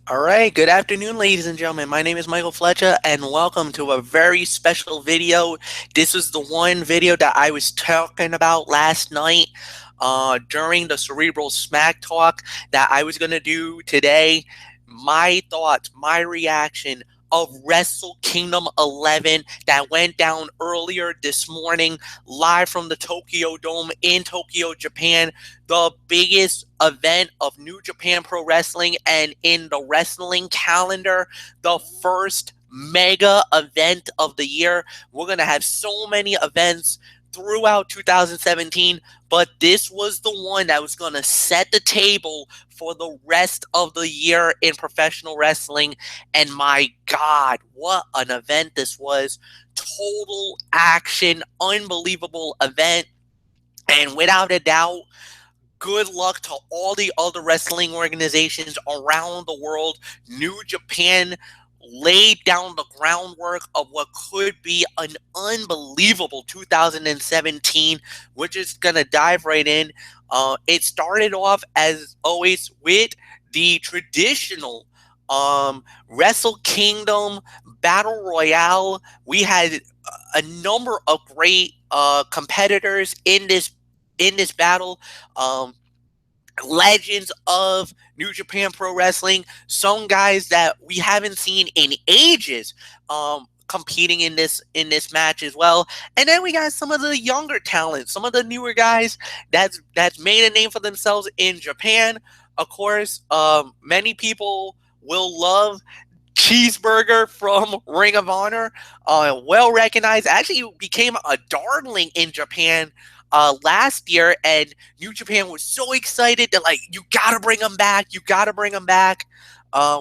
All right, good afternoon, ladies and gentlemen. My name is Michael Fletcher, and welcome to a very special video. This is the one video that I was talking about last night during the Cerebral Smack Talk that I was going to do today. My thoughts, my reaction of Wrestle Kingdom 11 that went down earlier this morning, live from the Tokyo Dome in Tokyo, Japan, the biggest event of New Japan Pro Wrestling, and in the wrestling calendar, the first mega event of the year. We're going to have so many events throughout 2017, but this was the one that was going to set the table for the rest of the year in professional wrestling. And my God, what an event this was! Total action, unbelievable event. And without a doubt, good luck to all the other wrestling organizations around the world. New Japan laid down the groundwork of what could be an unbelievable 2017. We're just going to dive right in. It started off, as always, with the traditional Wrestle Kingdom Battle Royale. We had a number of great competitors in this battle. Um, Legends of New Japan Pro Wrestling, some guys that we haven't seen in ages, competing in this match as well. And then we got some of the younger talent, some of the newer guys that's made a name for themselves in Japan. Of course, many people will love Cheeseburger from Ring of Honor, well recognized. Actually, became a darling in Japan last year, and New Japan was so excited that like you gotta bring him back. You gotta bring him back.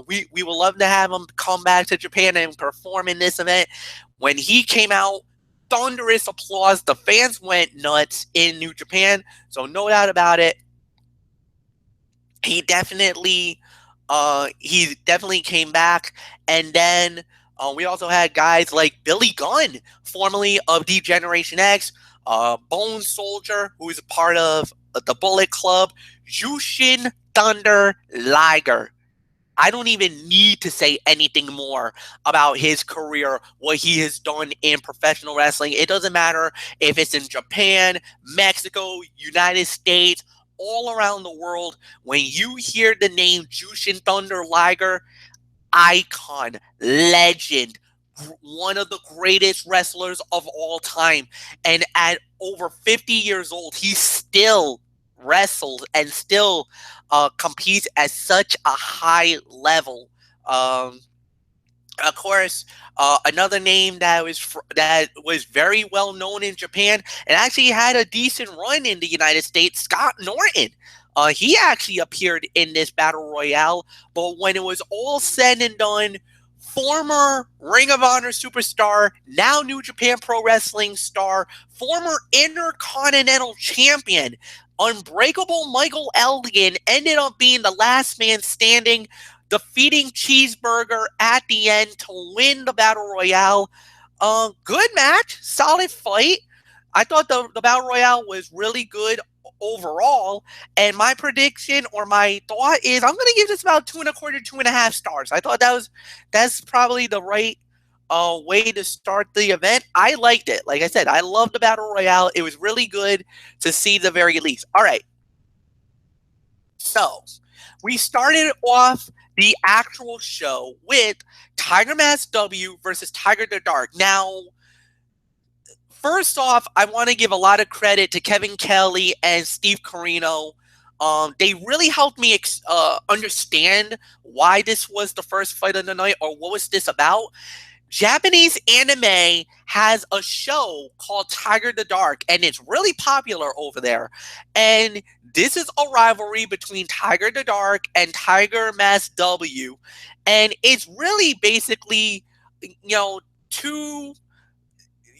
We would love to have him come back to Japan and perform in this event. When he came out, thunderous applause. The fans went nuts in New Japan. So no doubt about it, he definitely he definitely came back. And then we also had guys like Billy Gunn, formerly of D Generation X, Bone Soldier, who is a part of the Bullet Club, Jushin Thunder Liger. I don't even need to say anything more about his career, what he has done in professional wrestling. It doesn't matter if it's in Japan, Mexico, United States, all around the world. When you hear the name Jushin Thunder Liger, icon, legend, one of the greatest wrestlers of all time. And at over 50 years old, he still wrestles and still competes at such a high level. Um, of course, another name that was very well known in Japan and actually had a decent run in the United States, Scott Norton. He actually appeared in this battle royale, but when it was all said and done, former Ring of Honor superstar, now New Japan Pro Wrestling star, former Intercontinental Champion, Unbreakable Michael Elgin ended up being the last man standing, defeating Cheeseburger at the end to win the Battle Royale. Good match, solid fight. I thought the Battle Royale was really good overall. And my prediction or my thought is I'm going to give this about 2.25, 2.5 stars. I thought that's probably the right way to start the event. I liked it. Like I said, I love the Battle Royale. It was really good to see the very least. All right. So we started off the actual show with Tiger Mask W versus Tiger the Dark. Now, first off, I want to give a lot of credit to Kevin Kelly and Steve Carino. They really helped me understand why this was the first fight of the night or what was this about. Japanese anime has a show called Tiger the Dark, and it's really popular over there. And this is a rivalry between Tiger the Dark and Tiger Mask W. And it's really basically, two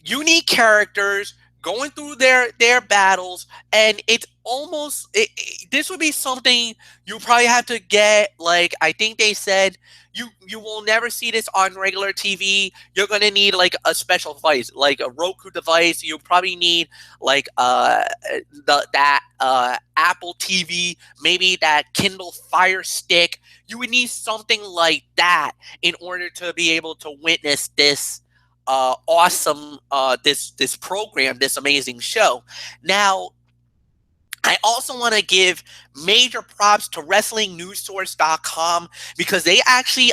unique characters going through their battles, and it's almost this would be something you probably have to get. Like, I think they said you will never see this on regular TV. You're gonna need like a special device, like a Roku device. You'll probably need like that Apple TV, maybe that Kindle Fire Stick. You would need something like that in order to be able to witness this awesome this program, this amazing show. Now, I also want to give major props to WrestlingNewsSource.com because they actually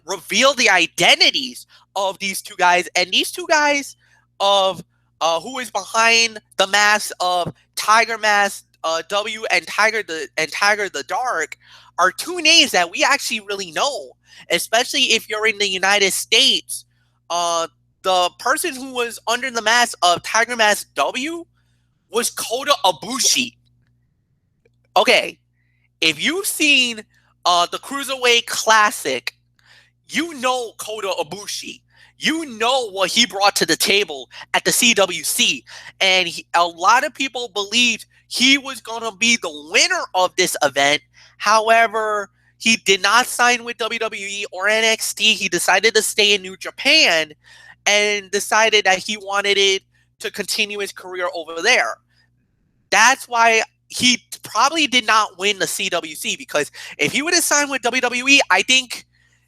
reveal the identities of these two guys, and these two guys of who is behind the mask of Tiger Mask W and Tiger the Dark are two names that we actually really know, especially if you're in the United States. The person who was under the mask of Tiger Mask W was Kota Ibushi. Okay, if you've seen the Cruiserweight Classic, you know Kota Ibushi. You know what he brought to the table at the CWC. And a lot of people believed he was going to be the winner of this event. However, he did not sign with WWE or NXT. He decided to stay in New Japan and decided that he wanted it to continue his career over there. That's why he probably did not win the CWC, because if he would have signed with WWE, I think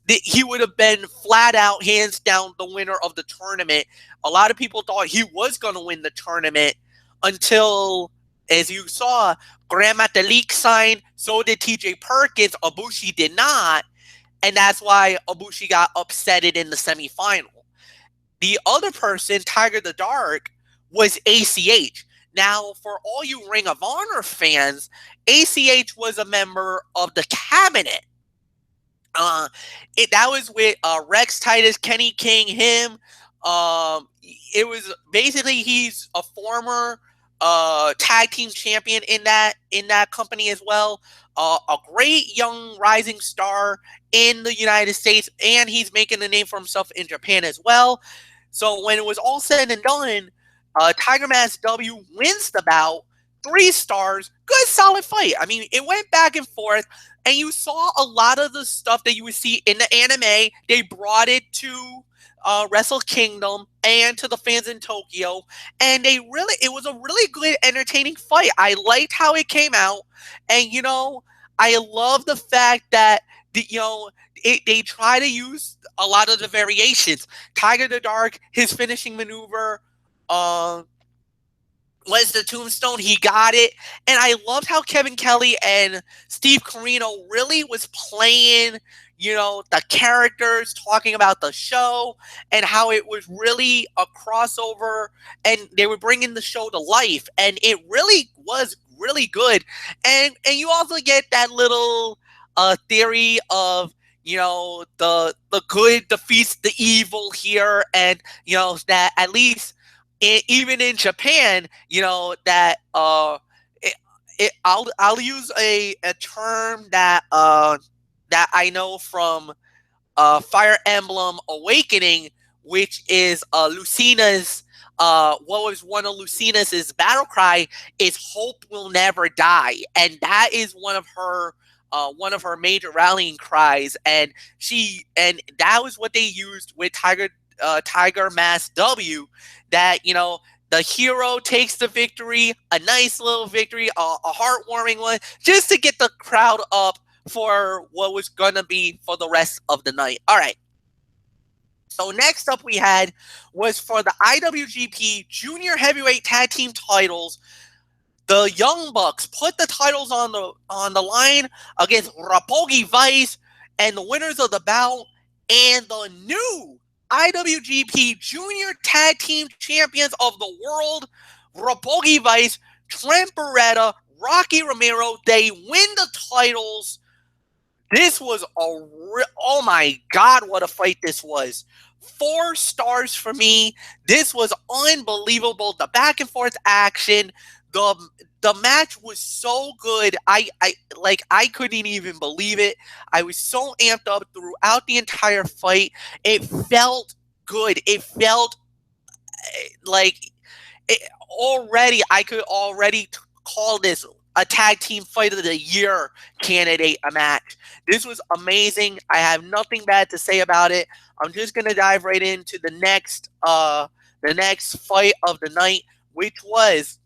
that he would have been flat out, hands down, the winner of the tournament. A lot of people thought he was going to win the tournament until, as you saw, Gran Metalik signed, so did TJ Perkins. Ibushi did not, and that's why Ibushi got upsetted in the semifinal. The other person, Tiger the Dark, was ACH. Now, for all you Ring of Honor fans, ACH was a member of the cabinet. That was with Rex Titus, Kenny King, him. It was basically, he's a former tag team champion in that company as well. A great young rising star in the United States, and he's making a name for himself in Japan as well. So when it was all said and done, Tiger Mask W wins the bout, 3 stars, good solid fight. I mean, it went back and forth, and you saw a lot of the stuff that you would see in the anime. They brought it to Wrestle Kingdom and to the fans in Tokyo, and it was a really good, entertaining fight. I liked how it came out, and I love the fact that they try to use a lot of the variations. Tiger the Dark, his finishing maneuver was the tombstone. He got it. And I loved how Kevin Kelly and Steve Corino really was playing, the characters, talking about the show, and how it was really a crossover, and they were bringing the show to life. And it really was really good. And you also get that little theory of, the good defeats the evil here, and that at least even in Japan, that I'll use a term that that I know from Fire Emblem Awakening, which is Lucina's what was one of Lucina's battle cry is "Hope will never die," and that is one of her major rallying cries, and that was what they used with Tiger Mask W. That the hero takes the victory, a nice little victory, a heartwarming one, just to get the crowd up for what was gonna be for the rest of the night. All right. So next up we had was for the IWGP Junior Heavyweight Tag Team titles. The Young Bucks put the titles on the line against Roppongi Vice, and the winners of the bout and the new IWGP Junior Tag Team Champions of the World, Roppongi Vice, Trent Beretta, Rocky Romero. They win the titles. This was oh my God, what a fight this was. 4 stars for me. This was unbelievable. The back and forth action, the match was so good. I couldn't even believe it. I was so amped up throughout the entire fight. It felt good. It felt like already I could already call this a tag team fight of the year candidate a match. This was amazing. I have nothing bad to say about it. I'm just gonna dive right into the next fight of the night, which was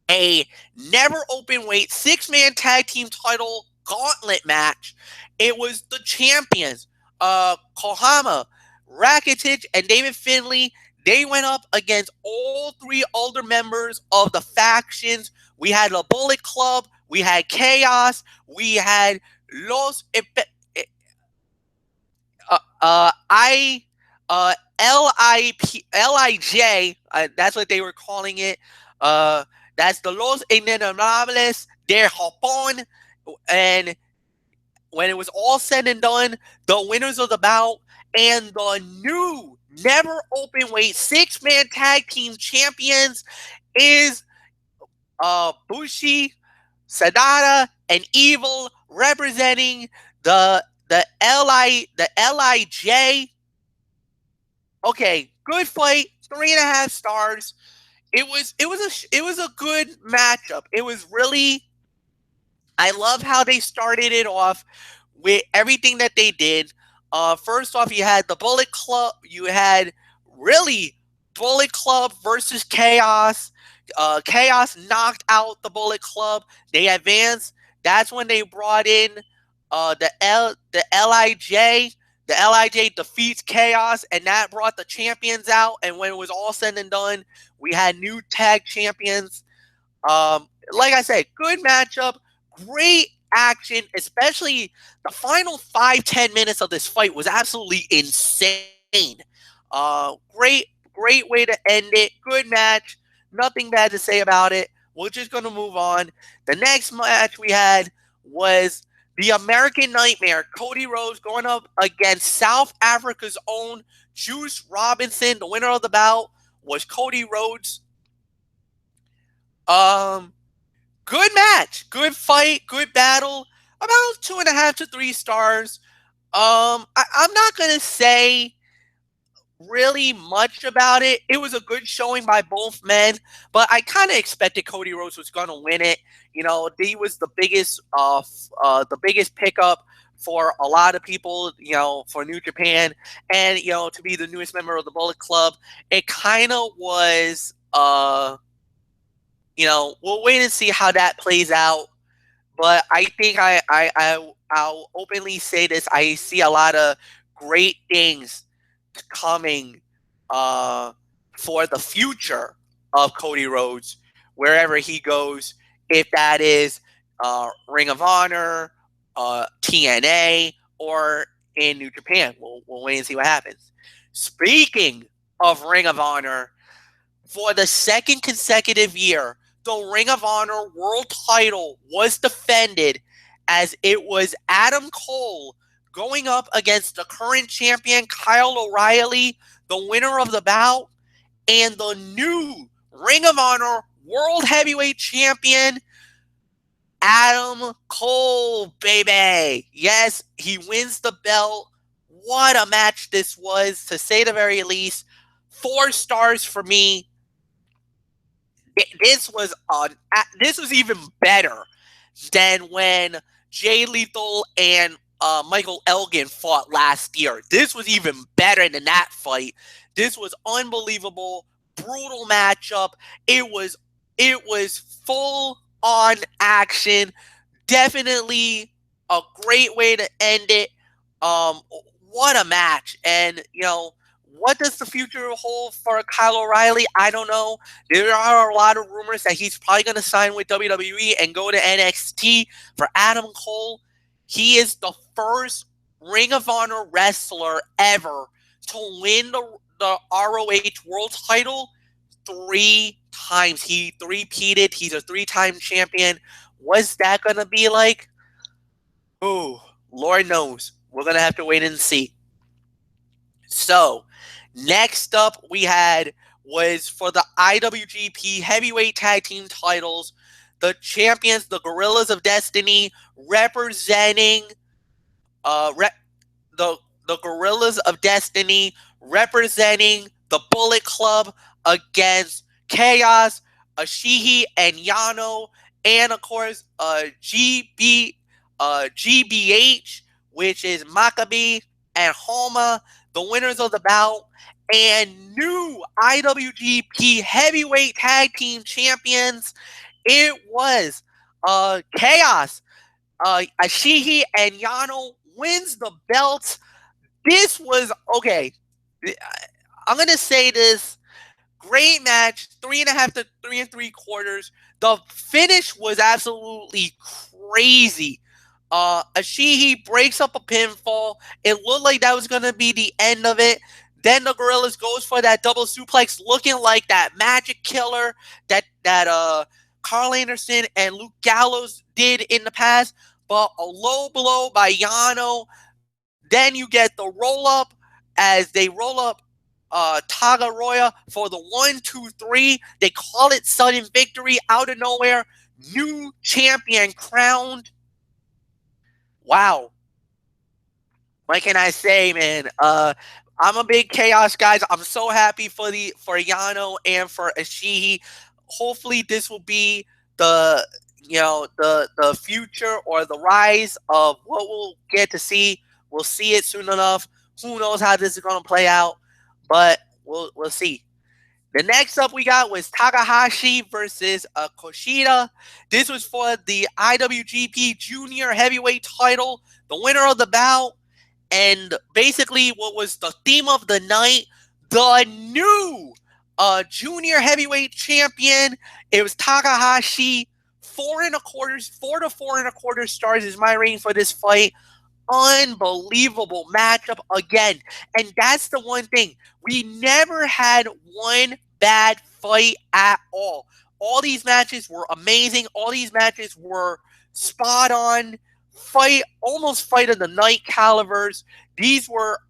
a never open weight 6-man tag team title gauntlet match. It was the champions, Kohama, Rakitic, and David Finlay. They went up against all three older members of the factions. We had the Bullet Club, we had Chaos, we had Los I LIJ. That's what they were calling it. Uh, that's the Los Inenarrables de Japón. And when it was all said and done, the winners of the bout and the new never open weight 6-man tag team champions is Bushi, Sadada, and Evil, representing the LIJ. Okay, good fight, 3.5 stars. It was a good matchup. It was really, I love how they started it off with everything that they did. First off, you had the Bullet Club. You had really Bullet Club versus Chaos. Chaos knocked out the Bullet Club. They advanced. That's when they brought in the Lij. The Lij defeats Chaos, and that brought the champions out. And when it was all said and done, we had new tag champions. Like I said, good matchup, great action, especially the final 5-10 minutes of this fight was absolutely insane. Great way to end it. Good match. Nothing bad to say about it. We're just gonna move on. The next match we had was the American Nightmare, Cody Rhodes going up against South Africa's own Juice Robinson. The winner of the bout was Cody Rhodes. Um, Good match, good fight, good battle. About 2.5 to 3 stars. I'm not gonna say really much about it. It was a good showing by both men, but I kind of expected Cody Rhodes was gonna win it. You know, he was the biggest pickup for a lot of people. You know, for New Japan, and to be the newest member of the Bullet Club, it kind of was. We'll wait and see how that plays out. But I think I'll openly say this. I see a lot of great things coming uh, for the future of Cody Rhodes, wherever he goes. If that is Ring of Honor, TNA, or in New Japan, we'll wait and see what happens. Speaking of Ring of Honor, for the second consecutive year, the Ring of Honor World title was defended, as it was Adam Cole going up against the current champion Kyle O'Reilly, the winner of the bout, and the new Ring of Honor World Heavyweight Champion Adam Cole, baby. Yes, he wins the belt. What a match this was, to say the very least. 4 stars for me. This was even better than when Jay Lethal and Michael Elgin fought last year. This was even better than that fight. This was unbelievable, brutal matchup. It was full on action. Definitely a great way to end it. Um, what a match! And what does the future hold for Kyle O'Reilly? I don't know. There are a lot of rumors that he's probably going to sign with WWE and go to NXT. For Adam Cole, he is the first Ring of Honor wrestler ever to win the ROH World title 3 times. He three-peated. He's a 3-time champion. What's that going to be like? Oh, Lord knows. We're going to have to wait and see. So, next up we had was for the IWGP Heavyweight Tag Team titles, the champions, the Gorillas of Destiny, representing the Gorillas of Destiny representing the Bullet Club against Chaos, Ashihi, and Yano, and of course GBH, which is Maccabi and Homa, the winners of the bout, and new IWGP Heavyweight Tag Team Champions. It was Chaos. Ashihi and Yano wins the belt. This was okay. I'm gonna say this. Great match, 3.5 to 3 3/4. The finish was absolutely crazy. Ashihi breaks up a pinfall. It looked like that was gonna be the end of it. Then the Gorillas goes for that double suplex, looking like that magic killer that Carl Anderson and Luke Gallows did in the past. But a low blow by Yano. Then you get the roll up as they roll up Tagaroya for the 1 2 3. They call it sudden victory out of nowhere. New champion crowned. Wow. What can I say, man? I'm a big Chaos guys. I'm so happy for Yano and for Ashihi. Hopefully, this will be the the future or the rise of what we'll get to see. We'll see it soon enough. Who knows how this is going to play out, but we'll see. The next up we got was Takahashi versus Kushida. This was for the IWGP Junior Heavyweight title. The winner of the bout, and basically what was the theme of the night, the new Junior Heavyweight Champion. It was Takahashi. 4 to 4.25 stars is my rating for this fight. Unbelievable matchup again. And that's the one thing. We never had one bad fight at all. All these matches were amazing. All these matches were spot on. Almost fight of the night calibers. These were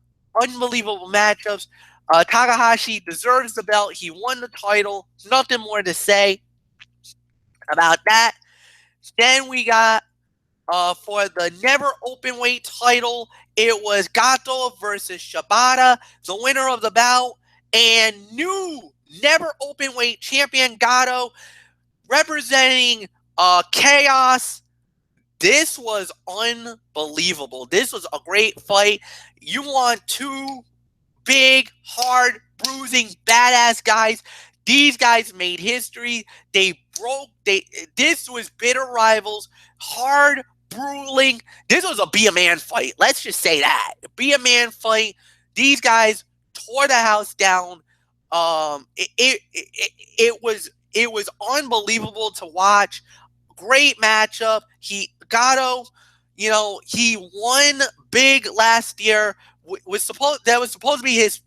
unbelievable matchups. Takahashi deserves the belt. He won the title. Nothing more to say about that. Then we got for the never open weight title, it was Gato versus Shibata, the winner of the bout, and new never open weight champion Gato representing Chaos. This was unbelievable. This was a great fight. You want two big, hard, bruising, badass guys. These guys made history. This was bitter rivals, hard, grueling. This was a be a man fight. Let's just say that. Be a man fight. These guys tore the house down. It was unbelievable to watch. Great matchup. Gato, he won big last year. Was supposed to be his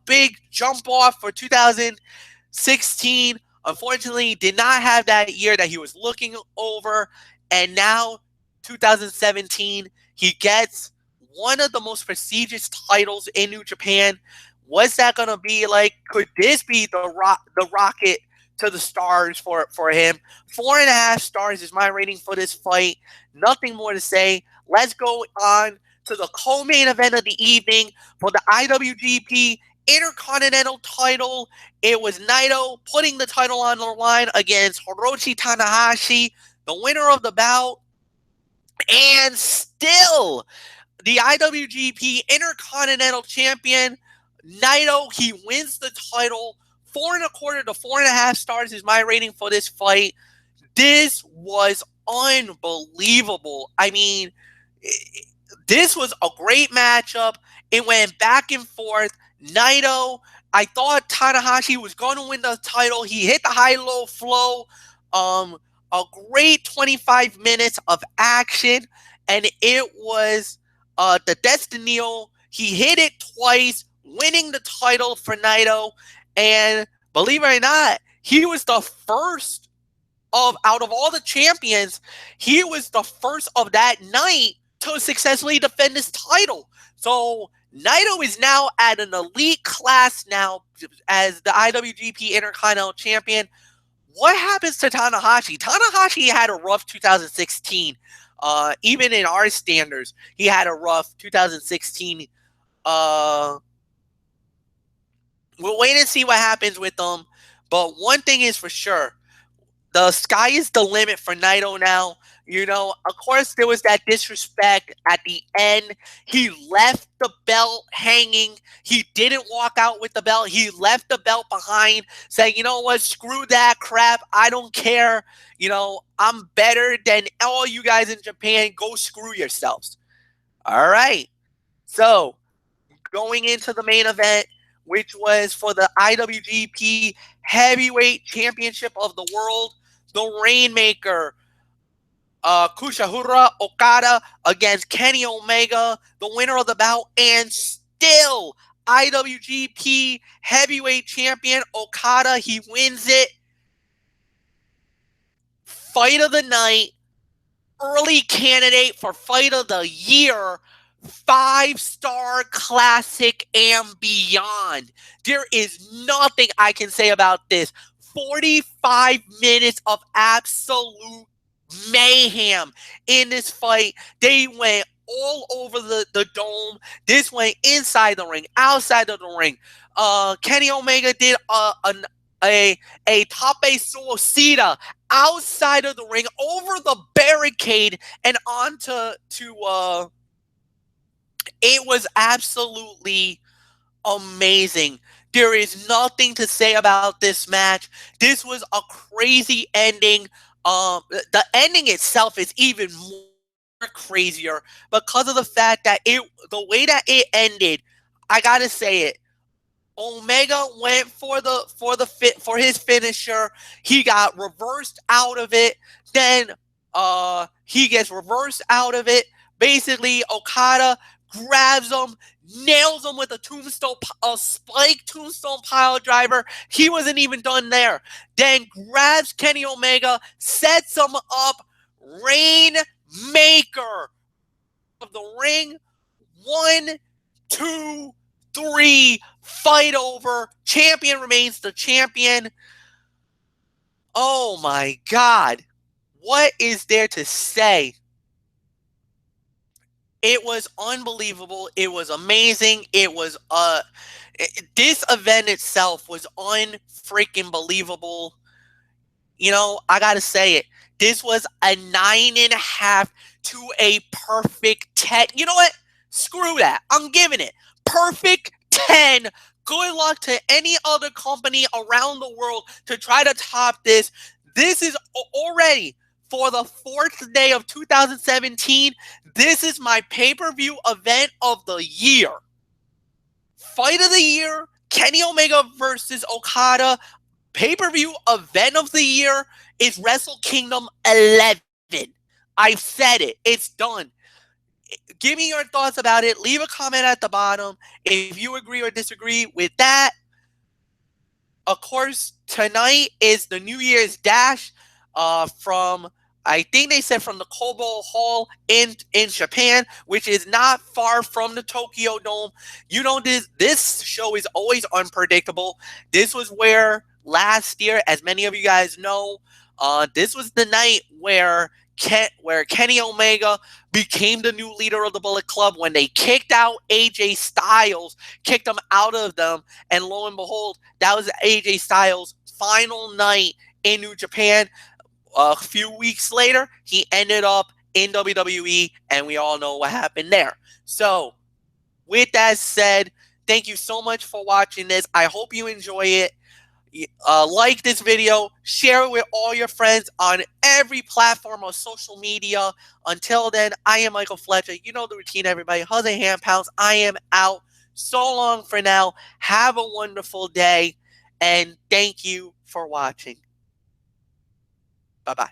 big jump off for 2016. Unfortunately, did not have that year that he was looking over, and now 2017 he gets one of the most prestigious titles in New Japan. What's that gonna be like? Could this be the rocket to the stars for him? 4.5 stars is my rating for this fight. Nothing more to say. Let's go on to the co-main event of the evening for the IWGP Intercontinental title. It was Naito putting the title on the line against Hiroshi Tanahashi, the winner of the bout, and still the IWGP Intercontinental Champion. Naito, he wins the title. 4.25 to 4.5 stars is my rating for this fight. This was unbelievable. I mean, this was a great matchup. It went back and forth. Naito, I thought Tanahashi was going to win the title. He hit the high-low flow. A great 25 minutes of action, and it was the Destinio. He hit it twice, winning the title for Naito. And believe it or not, he was the first out of all the champions, he was the first of that night to successfully defend his title. So Naito is now at an elite class now as the IWGP Intercontinental Champion. What happens to Tanahashi? Tanahashi had a rough 2016. Even in our standards, he had a rough 2016. We'll wait and see what happens with him. But one thing is for sure, the sky is the limit for Naito now. Of course, there was that disrespect at the end. He left the belt hanging. He didn't walk out with the belt. He left the belt behind, saying, you know what, screw that crap. I don't care. I'm better than all you guys in Japan. Go screw yourselves. All right. So, going into the main event, which was for the IWGP Heavyweight Championship of the World, the Rainmaker, Kushihara Okada against Kenny Omega, the winner of the bout, and still IWGP Heavyweight Champion Okada. He wins it. Fight of the night. Early candidate for Fight of the Year, 5-star classic and beyond. There is nothing I can say about this. 45 minutes of absolute mayhem in this fight. They went all over the dome. This went inside the ring, outside of the ring. Kenny Omega did a tape suicida outside of the ring, over the barricade, and onto it was absolutely amazing. There is nothing to say about this match. This was a crazy ending. The ending itself is even more crazier because of the fact that the way that it ended. I gotta say it. Omega went for his finisher. He got reversed out of it. Then he gets reversed out of it. Basically, Okada grabs him, nails him with a spike tombstone pile driver. He wasn't even done there. Then grabs Kenny Omega, sets him up. Rainmaker of the ring. 1, 2, 3. Fight over. Champion remains the champion. Oh my God. What is there to say? It was unbelievable. It was amazing. This event itself was unfreaking believable. I gotta say it. This was a 9.5 to a perfect 10. You know what? Screw that. I'm giving it perfect 10. Good luck to any other company around the world to try to top this. This is already for the 4th day of 2017. This is my pay-per-view event of the year. Fight of the year, Kenny Omega versus Okada. Pay-per-view event of the year is Wrestle Kingdom 11. I've said it. It's done. Give me your thoughts about it. Leave a comment at the bottom if you agree or disagree with that. Of course, tonight is the New Year's Dash from, I think they said, from the Kobo Hall in Japan, which is not far from the Tokyo Dome. This show is always unpredictable. This was where last year, as many of you guys know, this was the night where Kenny Omega became the new leader of the Bullet Club when they kicked out AJ Styles, kicked him out of them, and lo and behold, that was AJ Styles' final night in New Japan. A few weeks later, he ended up in WWE, and we all know what happened there. So, with that said, thank you so much for watching this. I hope you enjoy it. Like this video, share it with all your friends on every platform of social media. Until then, I am Michael Fletcher. You know the routine, everybody. Hugs and hand pounds. I am out. So long for now. Have a wonderful day, and thank you for watching. Bye-bye.